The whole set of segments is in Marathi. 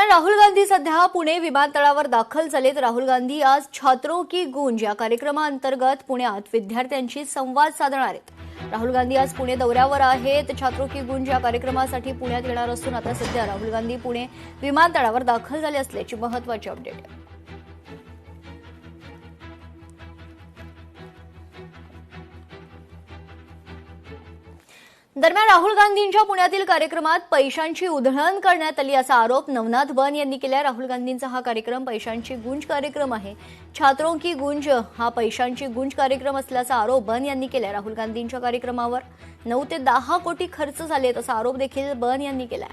दरम्यान राहुल गांधी सध्या पुणे विमानतळावर दाखल झालेत। राहुल गांधी आज छात्रों की गूंज या कार्यक्रमाअंतर्गत पुण्यात विद्यार्थ्यांशी संवाद साधणार आहेत। राहुल गांधी आज पुणे दौऱ्यावर आहेत। छात्रों की गूंज या कार्यक्रमासाठी पुण्यात येणार असून आता सध्या राहुल गांधी पुणे विमानतळावर दाखल झाले असल्याची महत्त्वाची अपडेट आहे। दरम्यान राहुल गांधींच्या पुण्यातील कार्यक्रमात पैशांची उधळण करण्यात आली असा आरोप नवनाथ बन यांनी केला। राहुल गांधींचा हा कार्यक्रम पैशांची गूंज कार्यक्रम आहे। छात्रों की गूंज हा पैशांची गूंज कार्यक्रम असल्याचा आरोप बन यांनी केला। राहुल गांधींच्या कार्यक्रमावर 9 ते 10 कोटी खर्च झालेत असा आरोप देखील बन यांनी केला।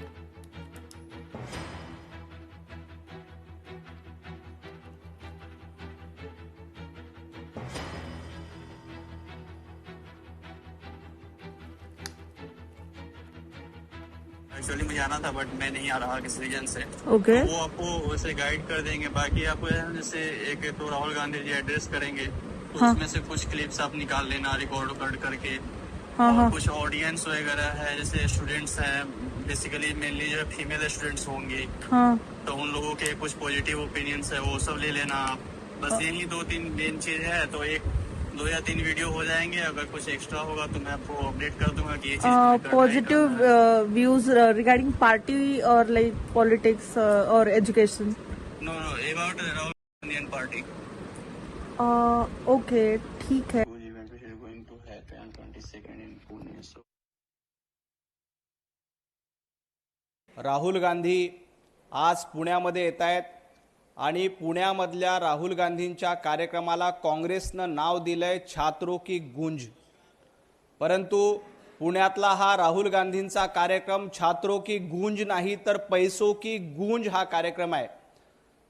एक्चुअली मुझे आना था बट मैं नहीं आ रहा किसी रीजन से। ओके। तो वो आपको वैसे गाइड कर देंगे। बाकी आपको जैसे एक तो राहुल गांधी जी एड्रेस करेंगे तो हाँ। उसमें से कुछ क्लिप्स आप निकाल लेना रिकॉर्ड करके। हाँ, और हाँ। कुछ ऑडियंस वगैरह है जैसे स्टूडेंट्स हैं बेसिकली मेनली जो फीमेल स्टूडेंट्स होंगे हाँ। तो उन लोगों के कुछ पॉजिटिव ओपिनियंस है वो सब ले लेना आप। बस यही 2-3 मेन चीज है। तो 2 या 3 वीडियो हो जाएंगे। अगर कुछ एक्स्ट्रा होगा तो मैं आपको अपडेट कर दूंगा कि ये चीज पॉजिटिव व्यूज रिगार्डिंग पार्टी और लाइक पॉलिटिक्स और education. Know about Rahul Gandhi end party. Okay, ठीक है। राहुल गांधी आज पुण्यामध्ये येत आहेत आणि पुण्यामधल्या राहुल गांधींच्या कार्यक्रमाला काँग्रेसनं नाव दिलंय छात्रों की गूंज। परंतु पुण्यातला हा राहुल गांधींचा कार्यक्रम छात्रों की गूंज नाही तर पैसों की गूंज हा कार्यक्रम आहे।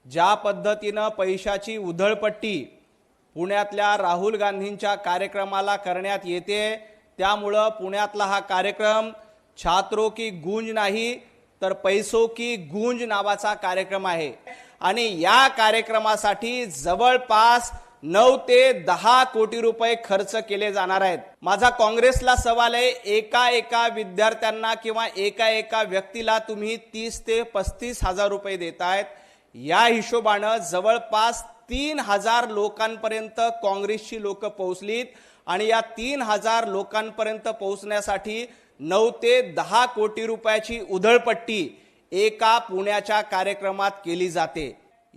ज्या पद्धतीनं पैशाची उधळपट्टी पुण्यातल्या राहुल गांधींच्या कार्यक्रमाला करण्यात येते त्यामुळं पुण्यातला हा कार्यक्रम छात्रों की गूंज नाही तर पैसों की गूंज नावाचा कार्यक्रम आहे आणि या कार्यक्रमासाठी जवळपास 9 ते 10 कोटी रुपये खर्च केले जाणार आहेत। माझा काँग्रेसला सवाल आहे, एका विद्यार्थ्यांना किंवा एका व्यक्तीला तुम्ही 30 ते 35 हजार रुपये देतायत। या हिशोबानं जवळपास 3000 लोकांपर्यंत काँग्रेसची लोक पोहोचलीत आणि या 3000 लोकांपर्यंत पोहोचण्यासाठी 9 ते 10 कोटी रुपयाची उधळपट्टी एका पुण्याच्या कार्यक्रमात केली जाते।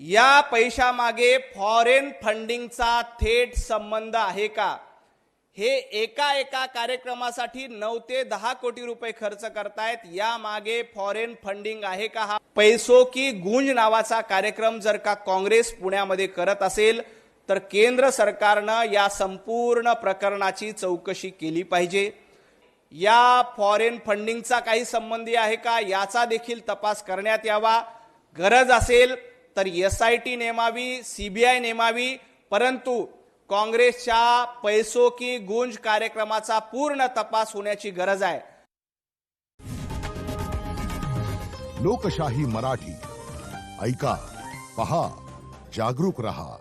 या पैशामागे फॉरेन फंडिंगचा थेट संबंध आहे का? हे एका कार्यक्रमासाठी 9 ते 10 कोटी रुपये खर्च करतायत, या मागे फॉरेन फंडिंग आहे का? हा पैसों की गूंज नावाचा कार्यक्रम जर का काँग्रेस पुण्यामध्ये करत असेल तर केंद्र सरकारनं या संपूर्ण प्रकरणाची चौकशी केली पाहिजे। या फॉरेन फंडिंगचा काही संबंधी आहे का याचा देखील तपास करण्यात यावा। गरज असेल तर SIT नेमावी, CBI नेमावी, परंतु काँग्रेसच्या पैसों की गूंज कार्यक्रमाचा पूर्ण तपास होण्याची गरज आहे। लोकशाही मराठी ऐका, पहा, जागरूक रहा।